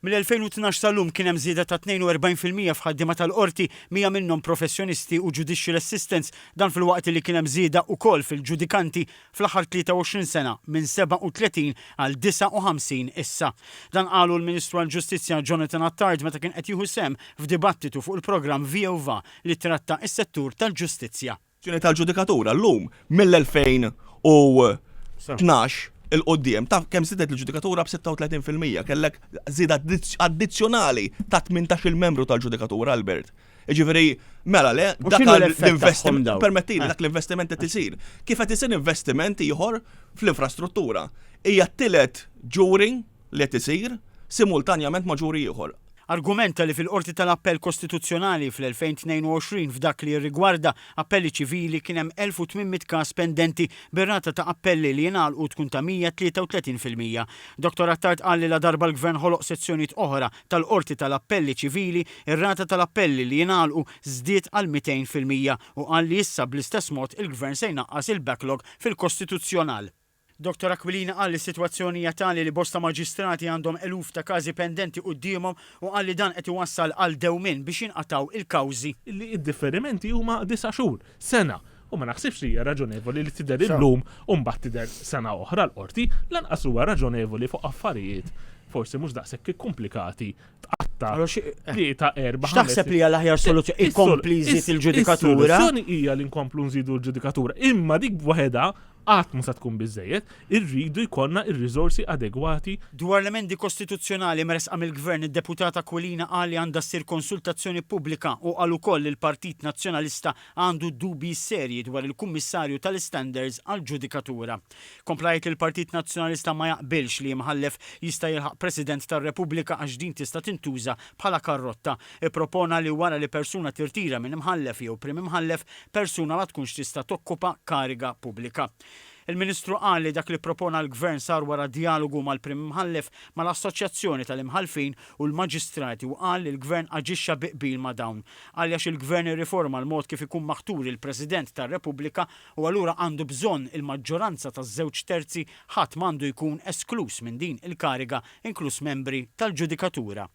Mill-2012 sal-lum kien hemm żieda ta' 42% f'ħaddiema tal-qorti 100 minnhom professjonisti u judicial assistants dan fil-waqt li kien hemm żieda wkoll fil-ġudikanti fl-aħħar 23 sena minn 37 għal 59 issa. Dan qalu l-Ministru għall-Ġustizzja Jonathan Attard meta kien qed jieħu sehem f'dibattitu fuq il-programm Via li tratta s-settur tal-ġustizzja. Tal-ġudikatura llum mill-2012 il-qoddim ta' kemm żiedet il-ġudikatura b'36% kellek żieda addizzjonali ta' 18 membru tal-ġudikatura Albert. Jiġifieri mela le dak l-investiment permettili dak l-investiment qed isir. Kif qed isir investiment ieħor fl-infrastruttura. Hija t-tielet ġuri li qed isir simultanjament ma' ġuri ieħor. Argumenta li fil-Qorti tal-Appell Kostituzzjonali fl-2022 f'dak li rigwarda appelli ċivili kien hemm 1800 każ pendenti bir-rata ta' appelli li jingħalqu tkun ta' 133%. Dr. Attard qal li la darba l-Gvern ħoloq sezzjonijiet oħra tal-Qorti tal-Appelli ċivili, ir-rata tal-appelli li jingħalqu żdied għal 200% u qal li issa bl-istess mod il-Gvern se jnaqqas il-backlog fil-Kostituzzjonal. Dr. Aquilina qal li s-sitwazzjoni hija tali li bosta maġistrati għandhom eluf ta' każi pendenti qudiemhom u qal li dan qed iwassal għal dewmien biex jinqataw il-kawżi. Illi id-differimenti huma 9 xhur, sena. U ma naħsibx li hija raġonevoli li tidher illum u mbagħad tidher sena oħra l-qorti, lanqas huwa raġonevoli fuq affarijiet forsi mhux daqshekk komplikati tqatta' tlieta erba' ħames. X'taħseb li hija l-aħjar soluzzjoni inkompli jżid il-ġudikatura? Is-soluzzjoni hija li nkomplu nżidu l-ġudikatura, imma dik waħedha qatt ma se tkun biżżejjed, irridu jkollna ir-riżorsi adegwati. Dwar l-emendi kostituzzjonali mresqa mill-Gvern id-deputat Aquilina qal li għandha ssir konsultazzjoni pubblika u qal ukoll il-Partit Nazzjonalista għandu dubji serji dwar il-Kummissarju tal-Standards għall-Ġudikatura. Komplajt li l-Partit Nazzjonalista ma jaqbilx li mħallef jista' jilħaq President tar-Repubblika għax din tista' tintuża bħala karrotta. Ippropona li wara li persuna tirtira minn imħallef jew prim imħallef persuna ma tkunx tista' tokkupa kariga pubblika. Il-Ministru qal li dak li propona l-Gvern sar wara dialogu mal-Prim Imħallef mal-Assoċjazzjoni tal-Imħallfin u l-Maġistrati u qal li l-Gvern aġixxa biqbil ma' dawn. Qal għax il-Gvern irriforma l-mod kif ikun maħtur il-President tar-Repubblika u allura għandu bżonn il-maġġoranza taż-żewġ terzi ħadd m'għandu jkun esklus minn din il-kariga inkluż membri tal-Ġudikatura.